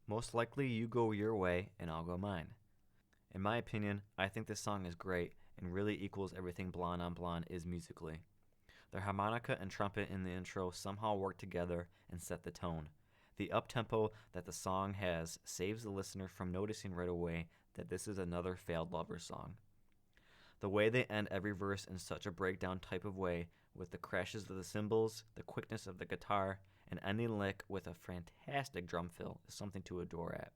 Most likely you go your way and I'll go mine. In my opinion, I think this song is great and really equals everything Blonde on Blonde is musically. The harmonica and trumpet in the intro somehow work together and set the tone. The uptempo that the song has saves the listener from noticing right away that this is another failed lover song. The way they end every verse in such a breakdown type of way, with the crashes of the cymbals, the quickness of the guitar, and ending the lick with a fantastic drum fill, is something to adore at.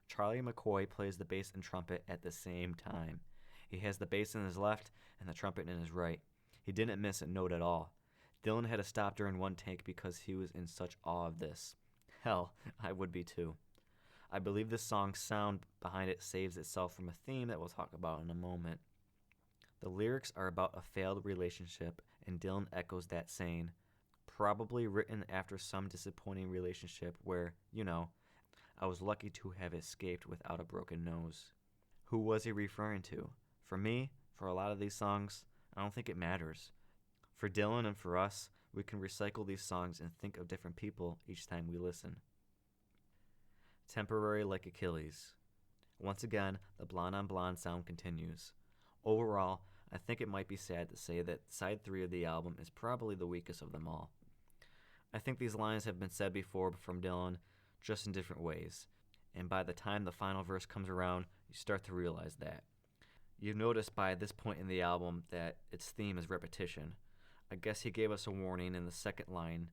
Charlie McCoy plays the bass and trumpet at the same time. He has the bass in his left and the trumpet in his right. He didn't miss a note at all. Dylan had to stop during one take because he was in such awe of this. Hell, I would be too. I believe this song's sound behind it saves itself from a theme that we'll talk about in a moment. The lyrics are about a failed relationship, and Dylan echoes that saying, probably written after some disappointing relationship where, I was lucky to have escaped without a broken nose. Who was he referring to? For me, for a lot of these songs, I don't think it matters. For Dylan and for us, we can recycle these songs and think of different people each time we listen. Temporary like Achilles. Once again, the Blonde on Blonde sound continues. Overall, I think it might be sad to say that side 3 of the album is probably the weakest of them all. I think these lines have been said before from Dylan, just in different ways, and by the time the final verse comes around, you start to realize that. You've noticed by this point in the album that its theme is repetition. I guess he gave us a warning in the second line,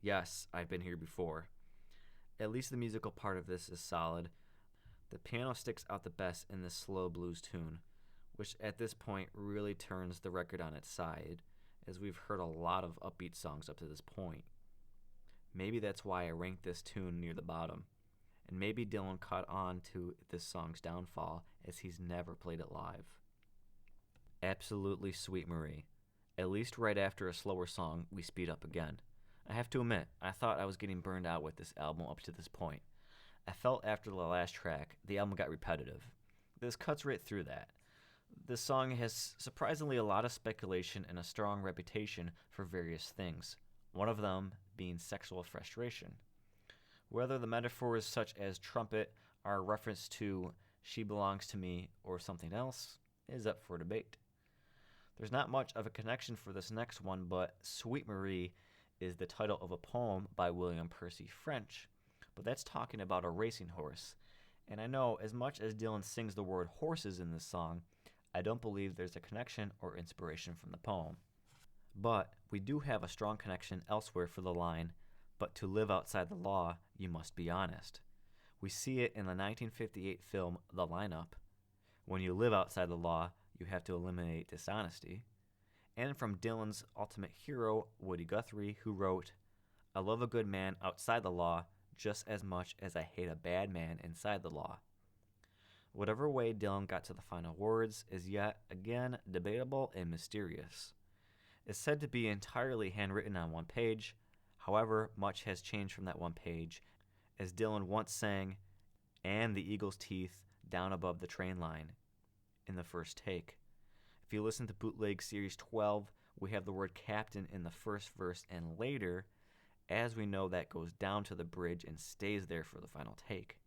yes, I've been here before. At least the musical part of this is solid. The piano sticks out the best in this slow blues tune, which at this point really turns the record on its side, as we've heard a lot of upbeat songs up to this point. Maybe that's why I ranked this tune near the bottom, and maybe Dylan caught on to this song's downfall as he's never played it live. Absolutely Sweet Marie. At least right after a slower song, we speed up again. I have to admit, I thought I was getting burned out with this album up to this point. I felt after the last track, the album got repetitive. This cuts right through that. This song has surprisingly a lot of speculation and a strong reputation for various things, one of them being sexual frustration. Whether the metaphors such as trumpet are a reference to she belongs to me or something else is up for debate. There's not much of a connection for this next one, but Sweet Marie is the title of a poem by William Percy French, but that's talking about a racing horse. And I know as much as Dylan sings the word horses in this song, I don't believe there's a connection or inspiration from the poem. But we do have a strong connection elsewhere for the line, but to live outside the law, you must be honest. We see it in the 1958 film The Lineup. When you live outside the law, you have to eliminate dishonesty. And from Dylan's ultimate hero, Woody Guthrie, who wrote, I love a good man outside the law just as much as I hate a bad man inside the law. Whatever way Dylan got to the final words is yet again debatable and mysterious. It's said to be entirely handwritten on one page. However, much has changed from that one page, as Dylan once sang, and the eagle's teeth down above the train line, in the first take. If you listen to Bootleg Series 12, we have the word captain in the first verse, and later, as we know, that goes down to the bridge and stays there for the final take.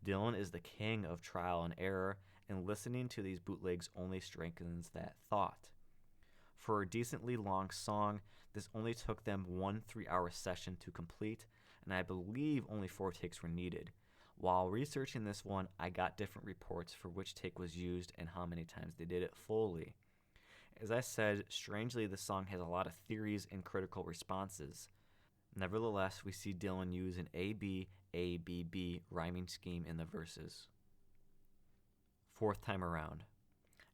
Dylan is the king of trial and error, and listening to these bootlegs only strengthens that thought. For a decently long song, this only took them 1 3-hour session to complete, and I believe only 4 takes were needed. While researching this one, I got different reports for which take was used and how many times they did it fully. As I said, strangely, the song has a lot of theories and critical responses. Nevertheless, we see Dylan use an A-B, A-B-B rhyming scheme in the verses. Fourth time around.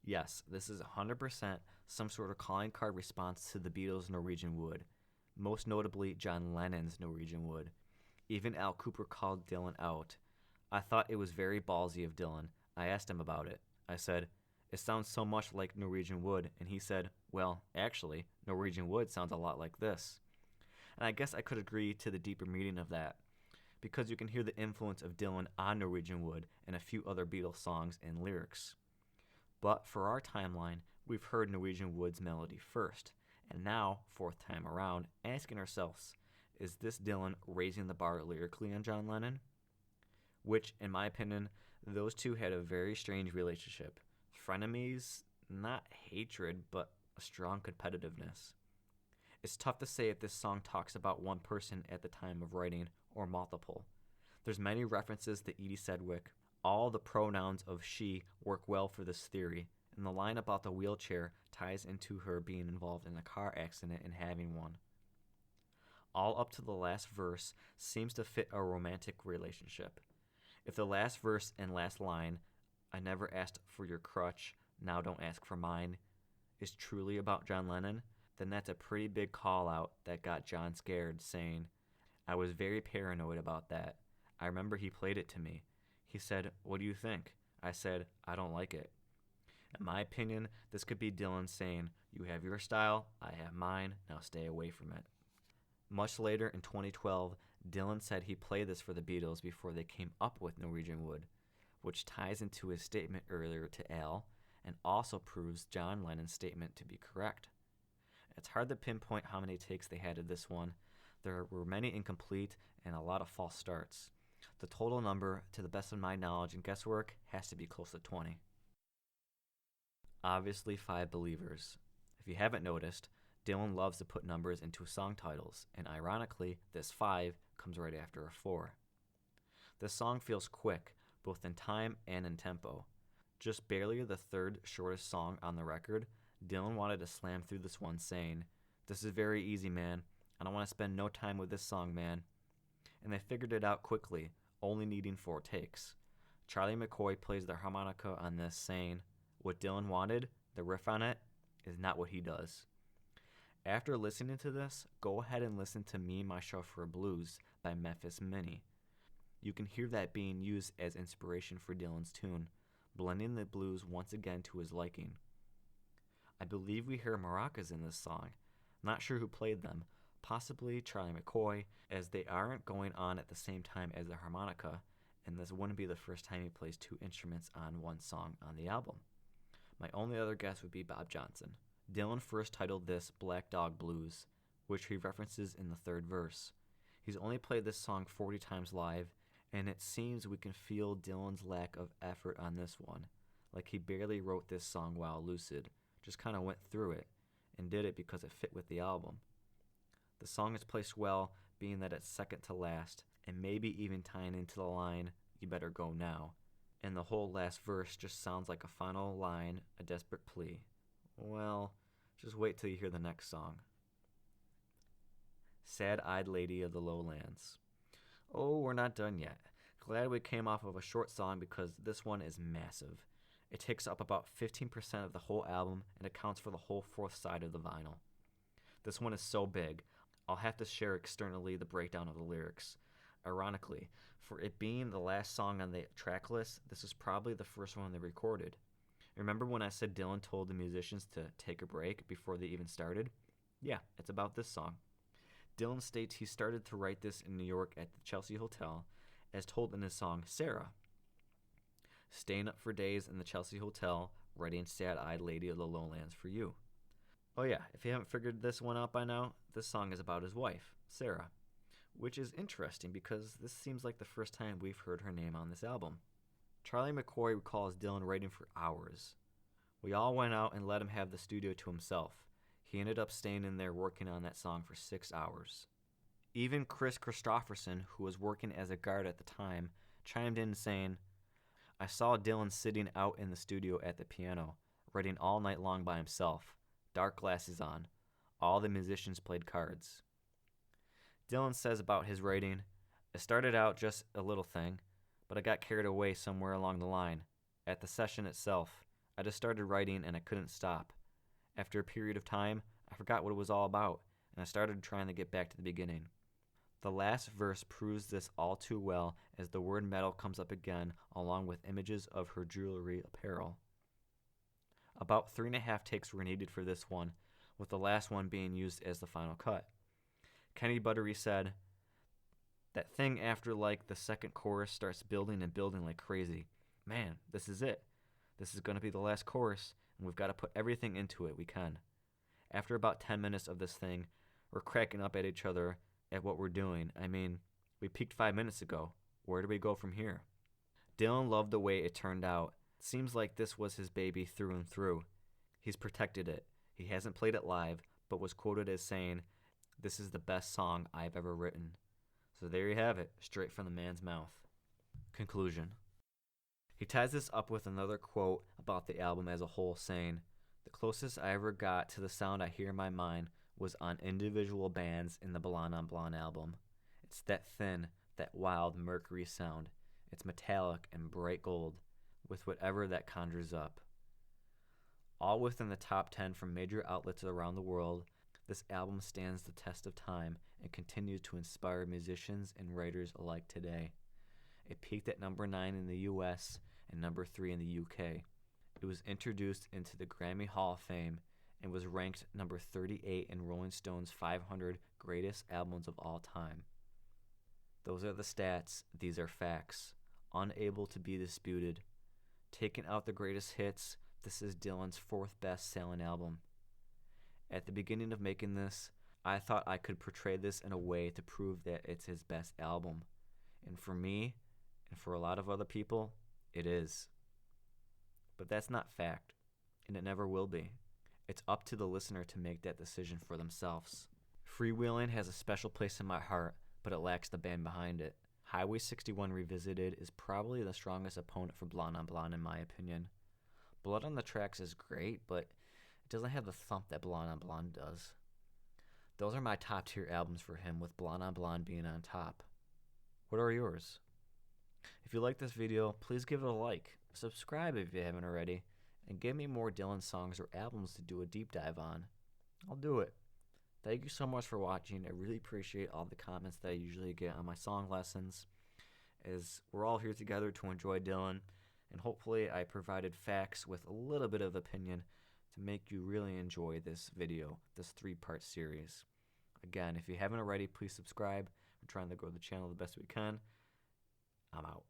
Yes, this is 100% some sort of calling card response to the Beatles' Norwegian Wood, most notably John Lennon's Norwegian Wood. Even Al Cooper called Dylan out. I thought it was very ballsy of Dylan. I asked him about it. I said, it sounds so much like Norwegian Wood, and he said, well, actually, Norwegian Wood sounds a lot like this. And I guess I could agree to the deeper meaning of that, because you can hear the influence of Dylan on Norwegian Wood and a few other Beatles songs and lyrics. But for our timeline, we've heard Norwegian Wood's melody first, and now, fourth time around, asking ourselves, is this Dylan raising the bar lyrically on John Lennon? which, in my opinion, those two had a very strange relationship. Frenemies, not hatred, but a strong competitiveness. It's tough to say if this song talks about one person at the time of writing or multiple. There's many references to Edie Sedgwick. All the pronouns of she work well for this theory, and the line about the wheelchair ties into her being involved in a car accident and having one. All up to the last verse seems to fit a romantic relationship. If the last verse and last line, I never asked for your crutch, now don't ask for mine, is truly about John Lennon, then that's a pretty big call out that got John scared, saying, I was very paranoid about that. I remember he played it to me. He said, what do you think? I said, I don't like it. In my opinion, this could be Dylan saying, you have your style, I have mine, now stay away from it. Much later in 2012, Dylan said he played this for the Beatles before they came up with Norwegian Wood, which ties into his statement earlier to Al and also proves John Lennon's statement to be correct. It's hard to pinpoint how many takes they had of this one. There were many incomplete and a lot of false starts. The total number, to the best of my knowledge and guesswork, has to be close to 20. Obviously, 5 believers. If you haven't noticed, Dylan loves to put numbers into song titles, and ironically, this 5 comes right after a 4. This song feels quick, both in time and in tempo. Just barely the third shortest song on the record, Dylan wanted to slam through this one saying, this is very easy, man. I don't want to spend no time with this song, man. And they figured it out quickly, only needing 4 takes. Charlie McCoy plays the harmonica on this, saying, what Dylan wanted, the riff on it, is not what he does. After listening to this, go ahead and listen to Me, My Chauffeur Blues by Memphis Minnie. You can hear that being used as inspiration for Dylan's tune, blending the blues once again to his liking. I believe we hear maracas in this song. Not sure who played them, possibly Charlie McCoy, as they aren't going on at the same time as the harmonica, and this wouldn't be the first time he plays 2 instruments on one song on the album. My only other guess would be Bob Johnson. Dylan first titled this Black Dog Blues, which he references in the 3rd verse. He's only played this song 40 times live, and it seems we can feel Dylan's lack of effort on this one, like he barely wrote this song while lucid, just kind of went through it, and did it because it fit with the album. The song is placed well, being that it's second to last, and maybe even tying into the line, you better go now. And the whole last verse just sounds like a final line, a desperate plea. Well, just wait till you hear the next song. Sad-Eyed Lady of the Lowlands. Oh, we're not done yet. Glad we came off of a short song because this one is massive. It takes up about 15% of the whole album and accounts for the whole 4th side of the vinyl. This one is so big, I'll have to share externally the breakdown of the lyrics. Ironically, for it being the last song on the track list, this is probably the first one they recorded. Remember when I said Dylan told the musicians to take a break before they even started? Yeah, it's about this song. Dylan states he started to write this in New York at the Chelsea Hotel, as told in his song Sarah. Staying up for days in the Chelsea Hotel, writing Sad-Eyed Lady of the Lowlands for you. Oh yeah, if you haven't figured this one out by now, this song is about his wife, Sarah, which is interesting because this seems like the first time we've heard her name on this album. Charlie McCoy recalls Dylan writing for hours. We all went out and let him have the studio to himself. He ended up staying in there working on that song for 6 hours. Even Chris Christopherson, who was working as a guard at the time, chimed in saying, I saw Dylan sitting out in the studio at the piano, writing all night long by himself, dark glasses on. All the musicians played cards. Dylan says about his writing, it started out just a little thing, but I got carried away somewhere along the line. At the session itself, I just started writing and I couldn't stop. After a period of time, I forgot what it was all about, and I started trying to get back to the beginning. The last verse proves this all too well as the word metal comes up again along with images of her jewelry apparel. About 3.5 takes were needed for this one, with the last one being used as the final cut. Kenny Buttery said, that thing after like the second chorus starts building and building like crazy. Man, this is it. This is going to be the last chorus, and we've got to put everything into it we can. After about 10 minutes of this thing, we're cracking up at each other at what we're doing. I mean, we peaked 5 minutes ago. Where do we go from here? Dylan loved the way it turned out. Seems like this was his baby through and through. He's protected it. He hasn't played it live, but was quoted as saying, "This is the best song I've ever written." So there you have it, straight from the man's mouth. Conclusion. He ties this up with another quote about the album as a whole, saying, "The closest I ever got to the sound I hear in my mind was on individual bands in the Blonde on Blonde album. It's that thin, that wild mercury sound. It's metallic and bright gold, with whatever that conjures up." All within the top 10 from major outlets around the world, this album stands the test of time and continues to inspire musicians and writers alike today. It peaked at number 9 in the US and number 3 in the UK. It was introduced into the Grammy Hall of Fame and was ranked number 38 in Rolling Stone's 500 greatest albums of all time. Those are the stats, these are facts, unable to be disputed. Taking out the greatest hits, this is Dylan's 4th best-selling album. At the beginning of making this, I thought I could portray this in a way to prove that it's his best album. And for me, and for a lot of other people, it is. But that's not fact, and it never will be. It's up to the listener to make that decision for themselves. Freewheeling has a special place in my heart, but it lacks the band behind it. Highway 61 Revisited is probably the strongest opponent for Blonde on Blonde in my opinion. Blood on the Tracks is great, but it doesn't have the thump that Blonde on Blonde does. Those are my top tier albums for him, with Blonde on Blonde being on top. What are yours? If you like this video, please give it a like, subscribe if you haven't already, and give me more Dylan songs or albums to do a deep dive on. I'll do it. Thank you so much for watching. I really appreciate all the comments that I usually get on my song lessons, as we're all here together to enjoy Dylan, and hopefully I provided facts with a little bit of opinion to make you really enjoy this video, this 3-part series. Again, if you haven't already, please subscribe. We're trying to grow the channel the best we can. I'm out.